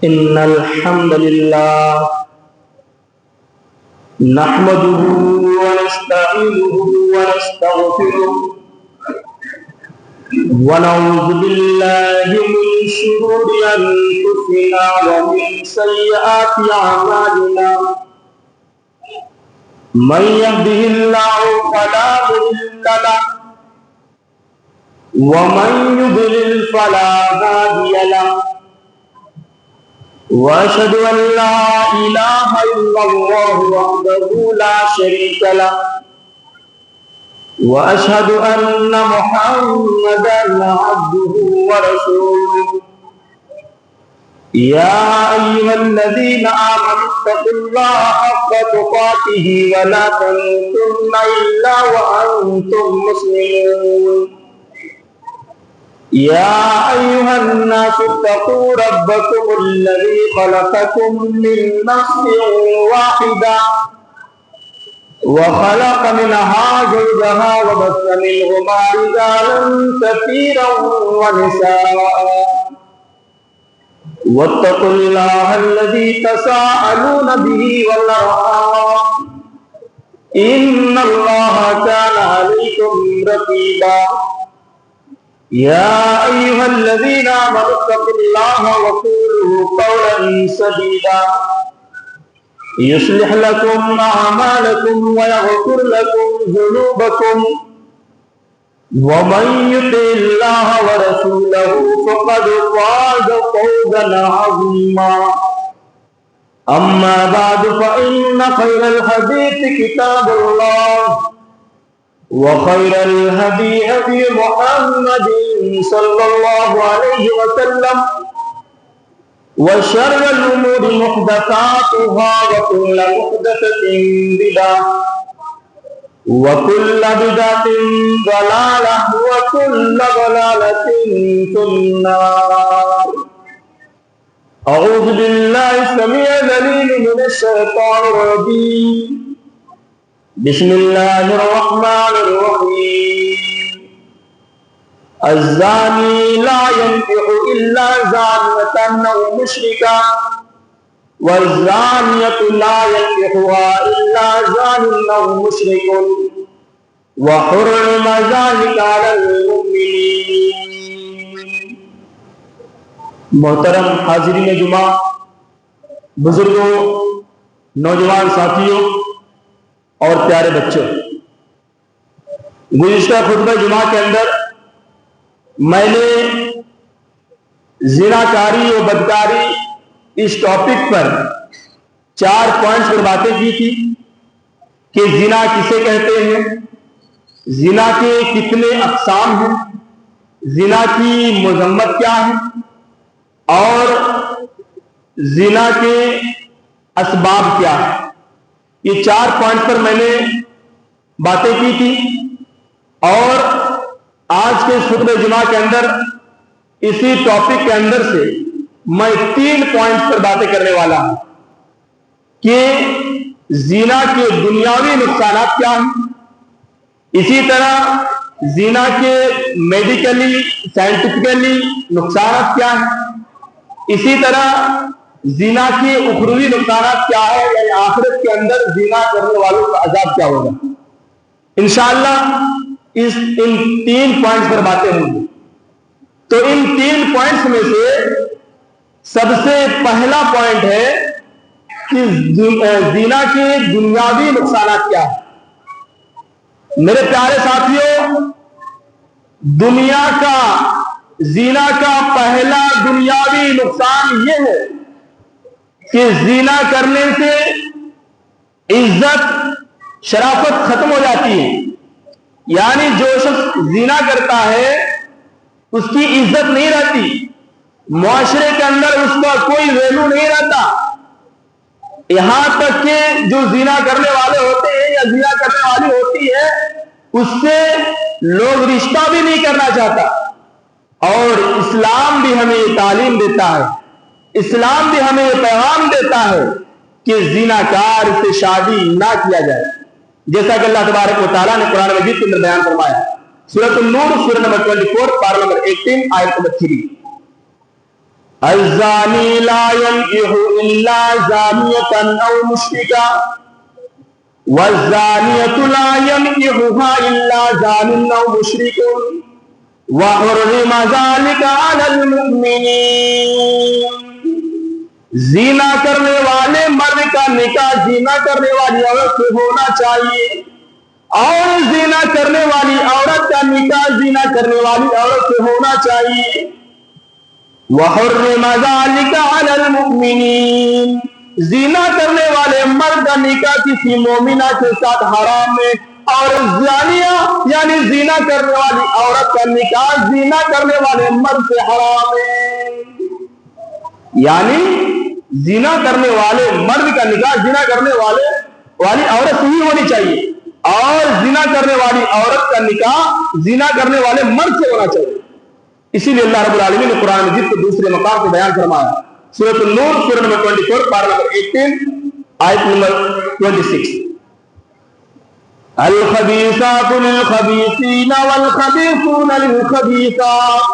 إن الحمد لله نحمده ونستعينه ونستغفره ونعوذ بالله من شرور أنفسنا ومن سيئات أعمالنا من يهده الله فلا مضل له ومن يضلل فلا هادي له وأشهد أن لا إله إلا الله وحده لا شريك له وأشهد أن محمدا عبده ورسوله يا أيها الذين آمنوا اتقوا الله حق تقاته ولا تموتن إلا وأنتم مسلمون يا أيها الناس اتقوا ربكم الذي خلقكم من نفس واحدة وخلق منها زوجها وبث منهما رجالا كثيرا ونساء واتقوا الله الذي تساءلون به والأرحام إن الله كان عليكم رقيبا يا أيها الذين آمنوا اتقوا الله وقولوا قولا سديدا يصلح لكم أعمالكم ويغفر لكم ذنوبكم ومن يطع الله ورسوله فقد فاز فوزا عظيما أما بعد فإن خير الحديث كتاب الله وخير الهدي هدي محمد صلى الله عليه وسلم وشر الأمور محدثاتها وكل محدثة بدعة وكل بدعة ضلالة وكل ضلالة في النار. أعوذ بالله السميع العليم من الشيطان الرجيم. بسم الله الرحمن الرحيم. الزاني لا ينكح إلا زانية أو مشركا والزانية لا ينكحها إلا زان أو مشرك وحرم ذلك على المؤمنين. محترم حاضرین جمعہ، بزرگوں، نوجوان ساتھیوں اور پیارے بچوں، گزشتہ خطبہ جمعہ کے اندر میں نے زناکاری و بدکاری اس ٹاپک پر 4 پوائنٹس پر باتیں کی تھی کہ زنا کسے کہتے ہیں، زنا کے کتنے اقسام ہیں، زنا کی مذمت کیا ہے اور زنا کے اسباب کیا ہے. یہ 4 پوائنٹ پر میں نے باتیں کی تھی اور آج کے خطبہ جمعہ کے اندر اسی ٹاپک کے اندر سے میں 3 پوائنٹ پر باتیں کرنے والا ہوں کہ زنا کے دنیاوی نقصانات کیا ہیں، اسی طرح زنا کے میڈیکلی سائنٹیفکلی نقصانات کیا ہیں، اسی طرح زنا کے اخروی نقصانات کیا ہے، یعنی آخرت کے اندر زنا کرنے والوں کا عذاب کیا ہوگا. انشاءاللہ ان 3 پوائنٹس پر باتیں ہوں گی. تو ان 3 پوائنٹس میں سے سب سے پہلا پوائنٹ ہے کہ زنا کے دنیاوی نقصانات کیا ہے. میرے پیارے ساتھیوں، دنیا کا زنا کا پہلا دنیاوی نقصان یہ ہے کہ زنا کرنے سے عزت شرافت ختم ہو جاتی ہے. یعنی جو شخص زنا کرتا ہے اس کی عزت نہیں رہتی، معاشرے کے اندر اس کا کوئی ویلو نہیں رہتا. یہاں تک کہ جو زنا کرنے والے ہوتے ہیں یا زنا کرنے والی ہوتی ہے اس سے لوگ رشتہ بھی نہیں کرنا چاہتا. اور اسلام بھی ہمیں یہ تعلیم دیتا ہے، اسلام بھی ہمیں یہ پیغام دیتا ہے کہ زناکار سے شادی نہ کیا جائے، جیسا کہ اللہ تبارک و تعالیٰ نے قرآن مجید کے اندر بیان فرمایا. سورۃ النور سورہ نمبر 24 پارہ نمبر 18 آیت نمبر 3. الزانی لا ينكح الا زانیۃ او مشرکا والزانیۃ لا ينكحها الا زان او مشرک وحرم ذلك على المؤمنین۔ زنا کرنے والے مرد کا نکاح زنا کرنے والی عورت سے ہونا چاہیے، اور زنا کرنے والی عورت کا نکاح زنا کرنے والی عورت سے ہونا چاہیے۔ وحرم ذلك على المؤمنین، زنا کرنے والے مرد کا نکاح کسی مومنہ کے ساتھ حرام ہے، اور زانیہ یعنی زنا کرنے والی عورت کا نکاح زنا کرنے والے مرد سے حرام ہے۔ یعنی زنا کرنے والے مرد کا نکاح زنا کرنے والی عورت سے ہی ہونی چاہیے، اور زنا کرنے والی عورت کا نکاح زنا کرنے والے مرد سے ہونا چاہیے۔ اسی لیے اللہ رب العالمین نے قرآن مجید کو دوسرے مقام پہ بیان فرمایا، سورۃ النور سورہ نمبر 24 پارہ نمبر 18 آیت نمبر 26، الخبیثات للخبیثین والخبیثون للخبیثات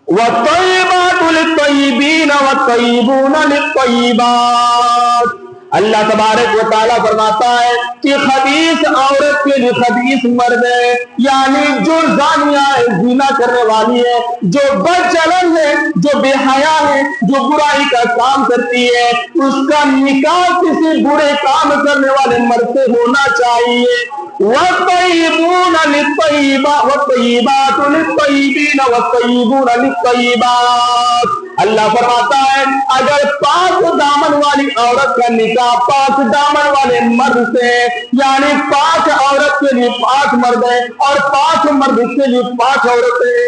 والطیبات للطیبین والطیبون للطیبات۔ اللہ تبارک و تعالیٰ فرماتا ہے کہ خبیث عورت کے لیے خبیث مرد ہے، یعنی جو زانیہ ہے، زنا کرنے والی ہے، جو بدچلن ہے، جو بے حیا ہے، جو برائی کا کام کرتی ہے، اس کا نکاح کسی برے کام کرنے والے مرد سے ہونا چاہیے۔ والطیبون للطیبات والطیبات للطیبین والطیبون للطیبات۔ اللہ فرماتا ہے اگر پاک دامن والی عورت کا نکاح پاک دامن والے مرد سے، یعنی پاک عورت کے لیے پاک مرد ہے اور پاک مرد کے لیے پاک عورت ہے۔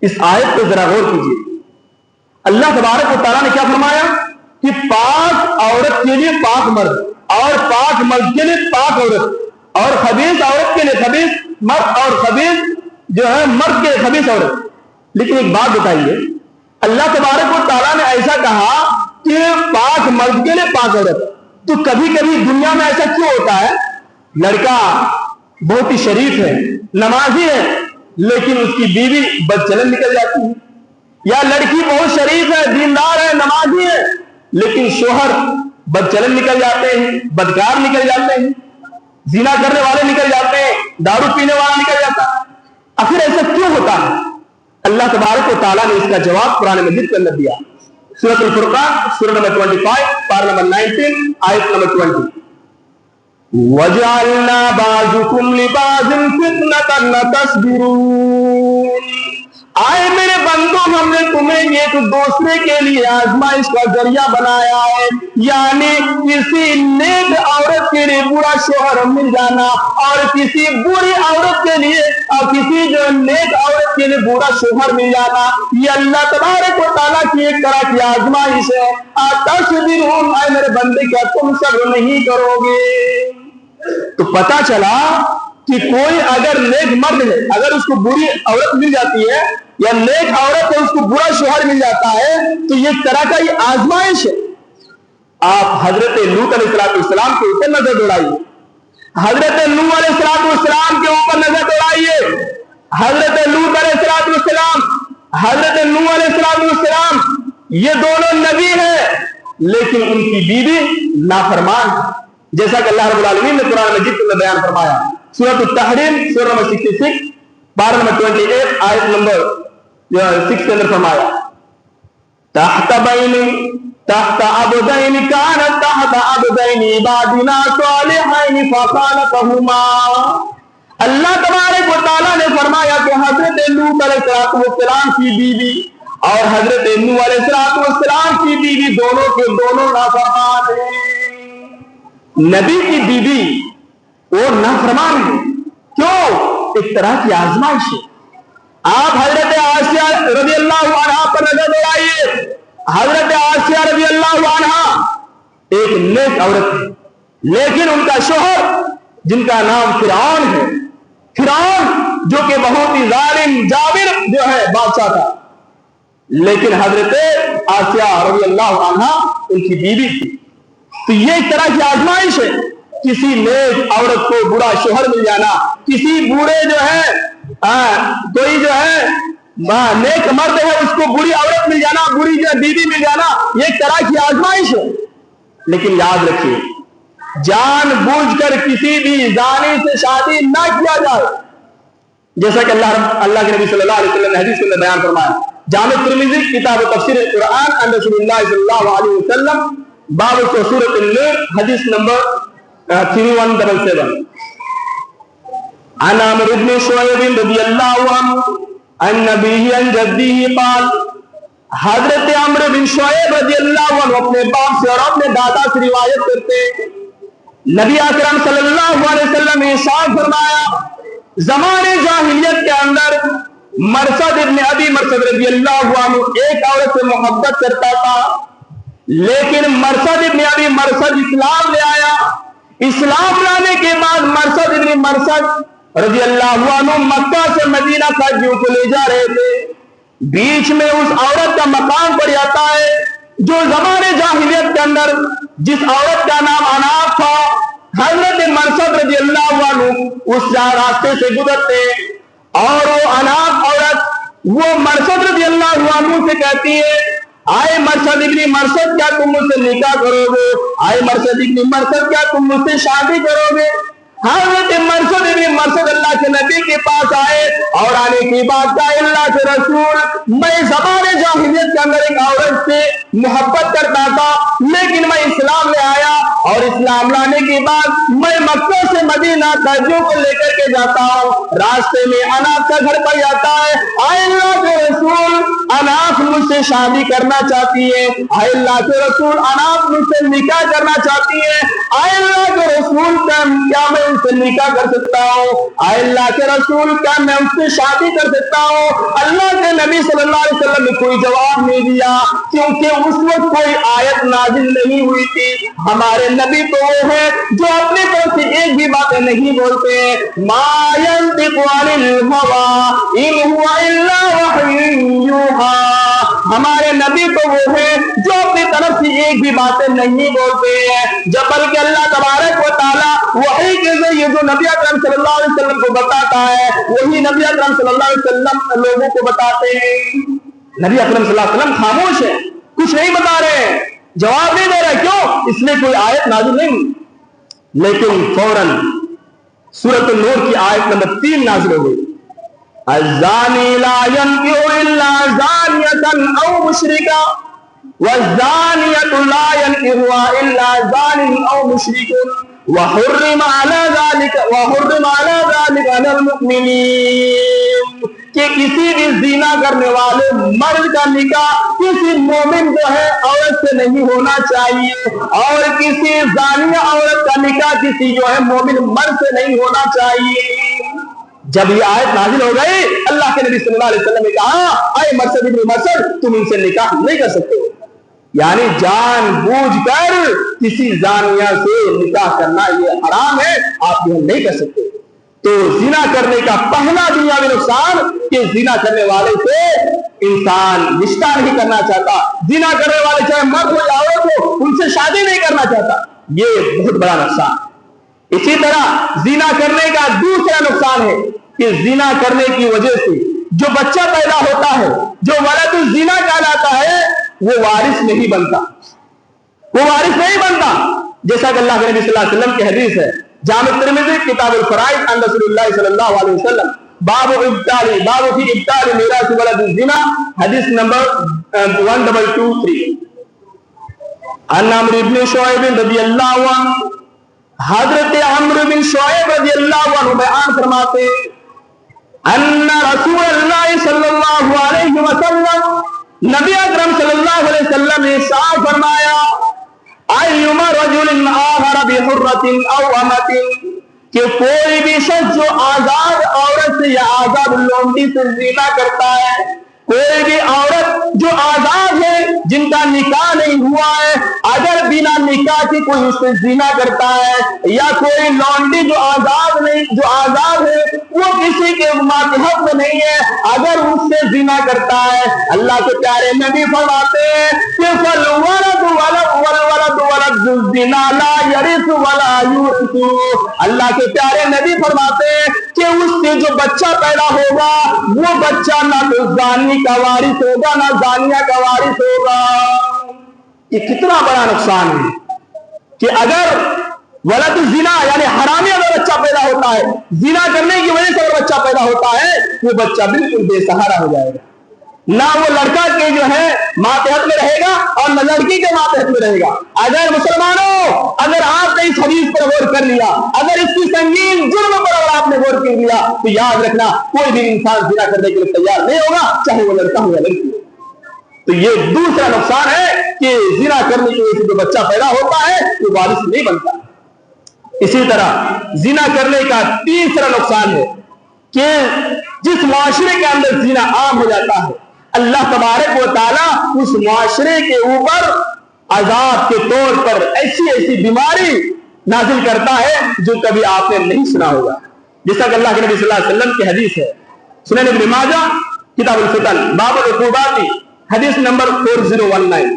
اس آیت پہ ذرا غور کیجیے، اللہ تبارک و تعالیٰ نے کیا فرمایا کہ پاک عورت کے لیے پاک مرد، اور پاک مرد کے لیے پاک عورت، اور خبیث عورت کے لیے خبیث مرد، اور خبیث جو ہے مرد کے لیے خبیث عورت۔ لیکن ایک بات بتائیے، اللہ تبارک و تعالیٰ نے ایسا کہا کہ پاک مرد کے لیے پاک عورت، تو کبھی کبھی دنیا میں ایسا کیوں ہوتا ہے؟ لڑکا بہت ہی شریف ہے، نمازی ہے، لیکن اس کی بیوی بدچلن نکل جاتی ہے، یا لڑکی بہت شریف ہے، دیندار ہے، نمازی ہے، لیکن شوہر بدچلن نکل جاتے ہیں، بدکار نکل جاتے ہیں، زنا کرنے والے نکل جاتے ہیں، دارو پینے والا نکل جاتا ہے۔ آخر ایسا کیوں ہوتا ہے؟ اللہ تبارک و تعالیٰ نے اس کا جواب قرآن مجید کے اندر دیا، سورۃ الفرقان سورہ نمبر 25 پارہ نمبر 19 آیت نمبر 20، وَجَعَلْنَا بَعْضُكُمْ لِبَعْضٍ فِتْنَةً أَتَصْبِرُونَ۔ آئے میرے بندوں، ہم نے تمہیں ایک دوسرے کے لیے آزمائش کا ذریعہ بنایا ہے، یعنی کسی نیک عورت کے لیے برا شوہر مل جانا، اور کسی بری عورت کے لیے اور کسی جو نیک عورت کے لیے برا شوہر مل جانا، یہ اللہ تبارک و تعالیٰ کی ایک طرح کی آزمائش ہے۔ اتصبرون، اے میرے بندے کیا تم صبر نہیں کرو گے؟ تو پتا چلا کہ کوئی اگر نیک مرد ہے، اگر اس کو بری عورت مل جاتی ہے، یا نیک عورت ہے اس کو برا شوہر مل جاتا ہے، تو یہ طرح کا یہ آزمائش ہے۔ آپ حضرت لوط علیہ السلام کے اوپر نظر دوڑائیے، حضرت نوح علیہ السلام کے اوپر نظر دوڑائیے، حضرت لوط علیہ السلام، حضرت نوح علیہ السلام، یہ دونوں نبی ہیں، لیکن ان کی بیوی نافرمان، جیسا کہ اللہ رب العالمین نے قرآن مجید میں بیان فرمایا، سورۃ التحریم سورہ نمبر 66 پارہ نمبر 28 آیت نمبر 6 کے اندر فرمایا، تحت عبدین کانت تحت عبدین عبادنا صالحین فخانتہما۔ اللہ تبارک و تعالیٰ نے فرمایا کہ حضرت لوط علیہ السلام کی بیوی اور حضرت نوح علیہ السلام کی بیوی دونوں کے دونوں نافرمان ہیں۔ نبی کی بیوی وہ نافرمان ہے، کیوں؟ ایک طرح کی آزمائش ہے۔ آپ حضرت آسیہ رضی اللہ عنہ پر نظر دوڑائیے، حضرت آسیہ رضی اللہ عنہ ایک نیک عورت ہے، لیکن ان کا شوہر جن کا نام فرعون ہے، فرعون جو کہ بہت ہی ظالم جابر جو ہے بادشاہ تھا، لیکن حضرت آسیہ رضی اللہ عنہ ان کی بیوی تھی۔ تو یہ ایک طرح کی آزمائش ہے، کسی نیک عورت کو برا شوہر مل جانا، کسی بوڑھے جو ہے کوئی جو ہے नेक मर्द है उसको बुरी औरत मिल जाना, बुरी बीवी मिल जाना, ये एक तरह की आजमाइश है। लेकिन याद रखिए, जानबूझकर किसी भी जानी से शादी ना किया जाए, जैसा कि अल्लाह के नबी सल्लल्लाहु अलैहि वसल्लम ने हदीस में बयान फरमाया। जामे तिर्मिज़ी किताब तफसीर कुरान अन रसूलुल्लाह सल्लल्लाहु अलैहि वसल्लम बाब सूरत an-nur हदीस नंबर 3177। अन अमर इब्न शुअयब रज़ियल्लाहु अन्हु अन नबी अन जद्दी क़ाल, हजरत अमर बिन शुअयब रज़ियल्लाहु अन्हु अपने बाप से और अपने दादा से रिवायत करते हैं, नबी अकरम सल्लल्लाहु अलैहि वसल्लम ने इरशाद फरमाया, ज़माने जाहिलियत के अंदर मरसद इब्न अबी मरसद रज़ियल्लाहु अन्हु एक औरत से मोहब्बत करता था, लेकिन मरसद इब्न अबी मरसद इस्लाम ले आया। इस्लाम लाने के बाद मरसद इब्न मरसद रज़ियल्लाहु अन्हु मक्का से मदीना हज्जों को ले जा रहे थे। बीच में उस औरत का मकाम पड़ जाता है जो ज़माने जाहिलियत के अंदर जिस औरत का नाम अनाफ था। हजरत मरसद रज़ियल्लाहु अन्हु उस रास्ते से गुजरते और वो अनाफ औरत वो मरसद रज़ियल्लाहु अन्हु से कहती है, आए मरसद इब्न मरसद, क्या तुम मुझसे निकाह करोगे? आए मरसद इब्न मरसद, क्या तुम मुझसे शादी करोगे? हजरत मरसद इब्न मरसद अल्लाह के नबी के पास आए और आने के बाद कहा, अल्लाह के रसूल, मैं ज़माने जाहिलियत के अंदर एक औरत से मोहब्बत करता था, लेकिन मैं इस्लाम ले आया और इस्लाम लाने के बाद मैं मक्का से मदीना हज्जों को लेकर के जाता हूँ, रास्ते में अनाफ का घर पड़ जाता है। आए अल्लाह के रसूल, अनाफ मुझसे शादी करना चाहती है। आए अल्लाह के रसूल, अनाफ मुझसे निकाह करना चाहती है। आए अल्लाह के रसूल, क्या मैं उनसे निकाह कर सकता हूँ? आए अल्लाह के रसूल, क्या मैं उससे शादी कर सकता हूँ? अल्लाह के नबी सल्लल्लाहु अलैहि वसल्लम ने कोई जवाब नहीं दिया, क्योंकि उस वक्त कोई आयत नाजिल नहीं हुई थी। हमारे नबी तो वो है जो अपने तरफ से एक भी बातें नहीं बोलते हैं। मा यंतिकु अनिल हवा इन हुवा इल्ला वह्युन यूहा। हमारे नबी तो वो है जो अपनी तरफ से एक भी बातें नहीं बोलते हैं, जब बल्कि अल्लाह तबारक व तआला वही के जरिए जो नबी अकरम सल्लल्लाहु अलैहि वसल्लम को बताता है, वही नबी अकरम सल्लल्लाहु अलैहि वसल्लम लोगों को बताते हैं। नबी अकरम सल्लल्लाहु अलैहि वसल्लम खामोश है, कुछ नहीं बता रहे हैं, जवाब नहीं दे रहे। क्यों? इसलिए कोई आयत नाज़िल नहीं। लेकिन फौरन सूरत an-nur की आयत नंबर 3 नाज़िल हो गई। अज़्ज़ानी ला यनकिहु इल्ला ज़ानियतन औ मुशरिका वज़्ज़ानियतु ला यनकिहुहा इल्ला ज़ानिन औ मुशरिकुन वहुर्रिम अला ज़ालिका अलल मुमिनीन, कि किसी भी ज़िना करने वाले मर्द का निकाह किसी मोमिन जो है औरत से नहीं होना चाहिए, और किसी ज़ानिया औरत का निकाह किसी जो है मोमिन मर्द से नहीं होना चाहिए। जब ये आयत नाजिल हो गई, अल्लाह के नबी सल्लल्लाहु अलैहि वसल्लम ने कहा, आए मरसद इब्न मरसद, तुम इनसे निकाह नहीं कर सकते हो। यानी जानबूझकर किसी जानिया से निकाह करना ये हराम है, आप यह नहीं कर सकते। तो जिना करने का पहला दुनियावी नुकसान कि जिना करने वाले से इंसान रिश्ता नहीं करना चाहता, जिना करने वाले चाहे मर्द हो या औरत हो, उनसे शादी नहीं करना चाहता, ये बहुत बड़ा नुकसान। इसी तरह जिना करने का दूसरा नुकसान है कि जिना करने की वजह से जो बच्चा पैदा होता है, जो वलद जिना कहलाता है, वो वारिस नहीं बनता, वो वारिस नहीं बनता। जैसा कि अल्लाह के नबी सल्लल्लाहु अलैहि वसल्लम की हदीस है, जामे तिर्मिज़ी किताबुल फराइज़ अन रसूलुल्लाह सल्लल्लाहु अलैहि वसल्लम बाबु फी इब्ताली मीरास वलद ज़िना, हदीस नंबर 1223। अन अम्र इब्न शुअयब रज़ियल्लाहु अन्हु, हजरत अम्र बिन शुअयब रज़ियल्लाहु अन्हु बयान फरमाते, अन्ना रसूलुल्लाह सल्लल्लाहु अलैहि वसल्लम, नबी अकरम सल्लल्लाहु अलैहि वसल्लम ने इरशाद फरमाया, अय्युमा रजुलिन आगरा बिहुर्रतिन औ अमतिन, कि कोई भी शख्स जो आजाद औरत से या आजाद लोंडी से ज़िना करता है, कोई भी औरत जो आजाद है, जिनका निकाह नहीं हुआ है, अगर बिना लड़का की कोई उससे जीना करता है, या कोई लौंडी जो आजाद है वो किसी के मातहत में नहीं है, अगर उससे जीना करता है, अल्लाह के प्यारे नबी फरमाते हैं कि अल्लाह के प्यारे नबी फरमाते हैं कि उससे जो बच्चा पैदा होगा वो बच्चा ना तो जानी का वारिस होगा ना जानिया का वारिस होगा। ये कितना बड़ा नुकसान है कि अगर वलद जिना यानी हरामी अगर बच्चा पैदा होता है, जिना करने की वजह से अगर बच्चा पैदा होता है, वो बच्चा बिल्कुल बेसहारा हो जाएगा। ना वो लड़का के जो है मातहत में रहेगा और न लड़की के मातहत में रहेगा। अगर मुसलमानों, अगर आपने इस हदीस पर गौर कर लिया, अगर इसकी संगीन जुर्म पर अगर आपने गौर कर लिया, तो याद रखना कोई भी इंसान जिना करने के लिए तैयार नहीं होगा, चाहे वो लड़का हो या लड़की हो। तो ये दूसरा नुकसान है कि जिना करने की वजह से जो बच्चा पैदा होता है वो वारिस नहीं बनता। इसी तरह जिना करने का तीसरा नुकसान है कि जिस मुआशरे के अंदर जिना आम हो जाता है, अल्लाह तबारक व तआला उस मुआशरे के ऊपर अजाब के तौर पर ऐसी ऐसी बीमारी नाजिल करता है जो कभी आपने नहीं सुना होगा। जैसा कि अल्लाह के नबी सल्लल्लाहु अलैहि वसल्लम की हदीस है, सुनन इब्न माजा किताबुल फितन बाबुल उकूबाती हदीस नंबर 4019,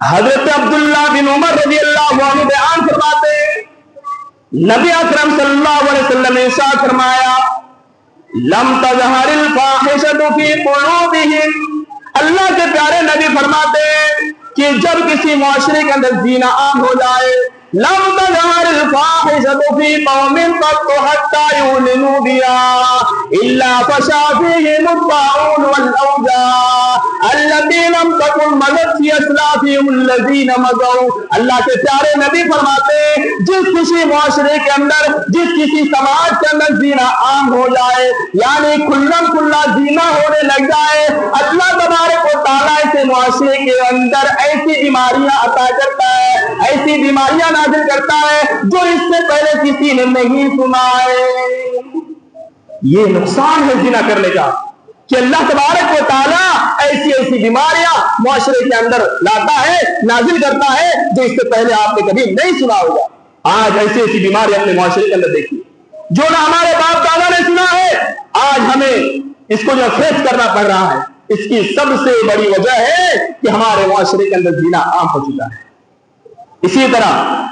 हजरत अब्दुल्लाह बिन उमर रज़ियल्लाहु अन्हु बयान फरमाते हैं, नबी अकरम सल्लल्लाहु अलैहि वसल्लम ने इरशाद फरमाया, लम तज़हरिल फाहिशतु फी कुलूबिहिम। अल्लाह के प्यारे नबी फरमाते हैं कि जब किसी मुआशरे के अंदर जीना आम हो जाए, लम तज़हरिल फाहिशतु फी कौमिन क़त्तु हत्ता युलिनु बिहा इल्ला फशा फीहिम अत्ताऊन वल औजा अल्लज़ी लम तकुन मदद फी अस्लाफिहिम अल्लज़ीना मज़ौ। अल्लाह के प्यारे नबी फरमाते हैं जिस किसी मुआशरे के अंदर, जिस किसी समाज के अंदर जीना आम हो जाए, यानी खुल्लम खुल्ला जीना होने लग जाए, अल्लाह तबारक व तआला ऐसे मुआशरे के अंदर ऐसी बीमारियां अता करता है, ऐसी बीमारियां नाजिल करता है जो इससे पहले किसी ने नहीं सुना है। ये नुकसान है जिना करने का कि अल्लाह तबारक व तआला ऐसी ऐसी बीमारियां मुआशरे के अंदर लाता है, नाजिल करता है जो इससे पहले आपने कभी नहीं सुना होगा। आज ऐसी ऐसी बीमारियां हमने मुआशरे के अंदर देखी जो ना हमारे बाप दादा ने सुना है, आज हमें इसको जो फेस करना पड़ रहा है। इसकी सबसे बड़ी वजह है कि हमारे मुआशरे के अंदर जीना आम हो चुका है। इसी तरह